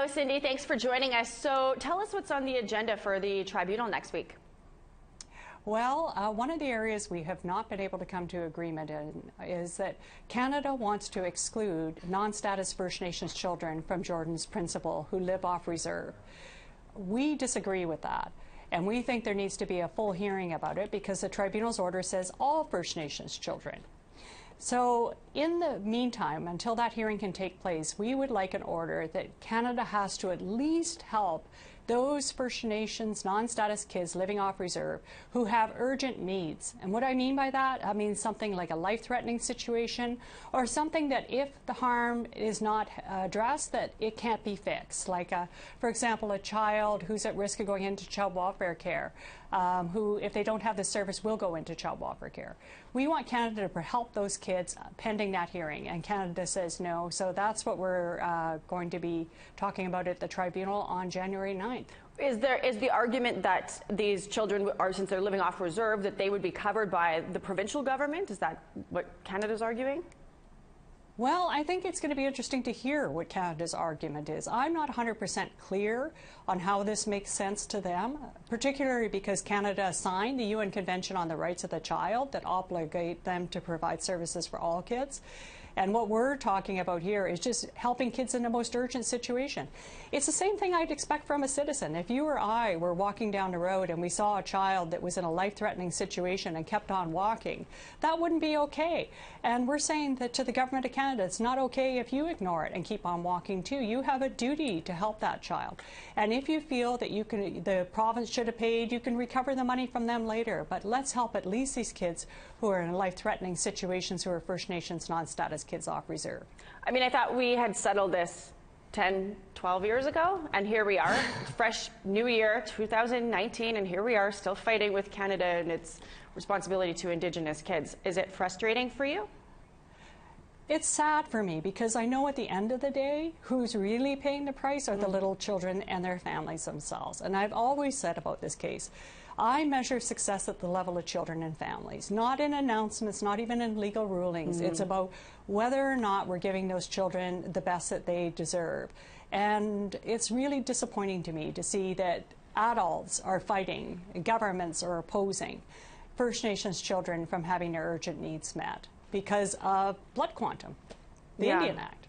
Cindy, thanks for joining us. So tell us what's on the agenda for the tribunal next week. Well, one of the areas we have not been able to come to agreement in is that Canada wants to exclude non-status First Nations children from Jordan's Principle who live off reserve. We disagree with that, and we think there needs to be a full hearing about it because the tribunal's order says all First Nations children. So in the meantime, until that hearing can take place, we would like an order that Canada has to at least help those First Nations non-status kids living off reserve who have urgent needs. And what I mean by that, I mean something like a life-threatening situation or something that if the harm is not addressed, that it can't be fixed. Like, for example, a child who's at risk of going into child welfare care, who, if they don't have the service, will go into child welfare care. We want Canada to help those kids pending that hearing, and Canada says no. So that's what we're going to be talking about at the tribunal on January 9th. Is the argument that these children are, since they're living off reserve, that they would be covered by the provincial government? Is that what Canada's arguing? Well, I think it's going to be interesting to hear what Canada's argument is. I'm not 100% clear on how this makes sense to them, particularly because Canada signed the UN Convention on the Rights of the Child that obligate them to provide services for all kids. And what we're talking about here is just helping kids in the most urgent situation. It's the same thing I'd expect from a citizen. If you or I were walking down the road and we saw a child that was in a life-threatening situation and kept on walking, that wouldn't be okay. And we're saying that to the government of Canada, it's not okay if you ignore it and keep on walking too. You have a duty to help that child. And if you feel that the province should have paid, you can recover the money from them later. But let's help at least these kids who are in life-threatening situations who are First Nations non-status kids off reserve. I mean, I thought we had settled this 10, 12 years ago, and here we are, fresh new year, 2019, and here we are still fighting with Canada and its responsibility to Indigenous kids. Is it frustrating for you? It's sad for me because I know at the end of the day, who's really paying the price are the little children and their families themselves. And I've always said about this case, I measure success at the level of children and families, not in announcements, not even in legal rulings. It's about whether or not we're giving those children the best that they deserve. And it's really disappointing to me to see that adults are fighting, governments are opposing First Nations children from having their urgent needs met because of blood quantum, the Indian Act.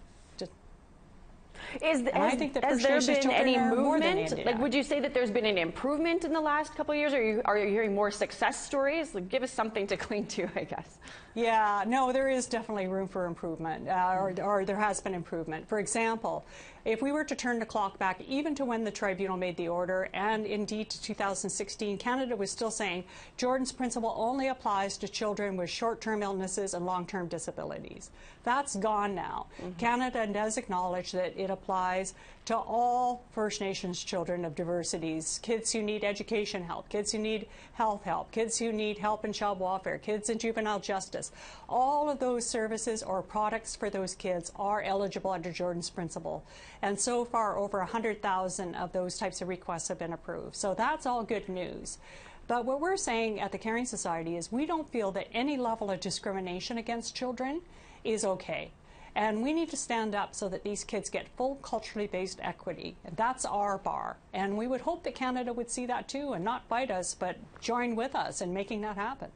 Has there been any movement? Like, would you say that there's been an improvement in the last couple of years, or are you hearing more success stories? Like, give us something to cling to, I guess. Yeah, no, there is definitely room for improvement, or there has been improvement. For example, if we were to turn the clock back even to when the tribunal made the order, and indeed to 2016, Canada was still saying Jordan's Principle only applies to children with short-term illnesses and long-term disabilities. That's gone now. Canada does acknowledge that it applies to all First Nations children of diversities, kids who need education help, kids who need health help, kids who need help in child welfare, kids in juvenile justice. All of those services or products for those kids are eligible under Jordan's Principle. And so far, over 100,000 of those types of requests have been approved. So that's all good news. But what we're saying at the Caring Society is we don't feel that any level of discrimination against children is okay. And we need to stand up so that these kids get full culturally based equity. And that's our bar. And we would hope that Canada would see that too and not fight us, but join with us in making that happen.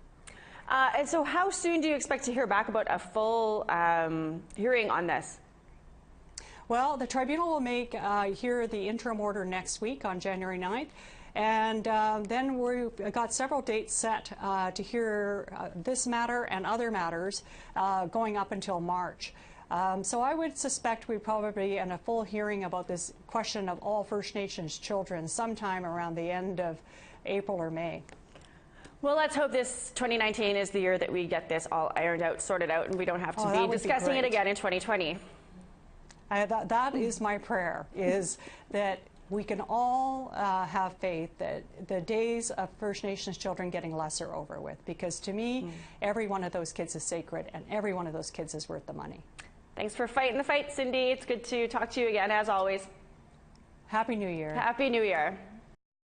And so how soon do you expect to hear back about a full hearing on this? Well, the tribunal will hear the interim order next week on January 9th. And then we've got several dates set to hear this matter and other matters going up until March. So I would suspect we'd probably be in a full hearing about this question of all First Nations children sometime around the end of April or May. Well, let's hope this 2019 is the year that we get this all ironed out, sorted out, and we don't have to be discussing it again in 2020. That is my prayer, is that we can all have faith that the days of First Nations children getting less are over with, because to me, every one of those kids is sacred and every one of those kids is worth the money. Thanks for fighting the fight, Cindy. It's good to talk to you again, as always. Happy New Year. Happy New Year.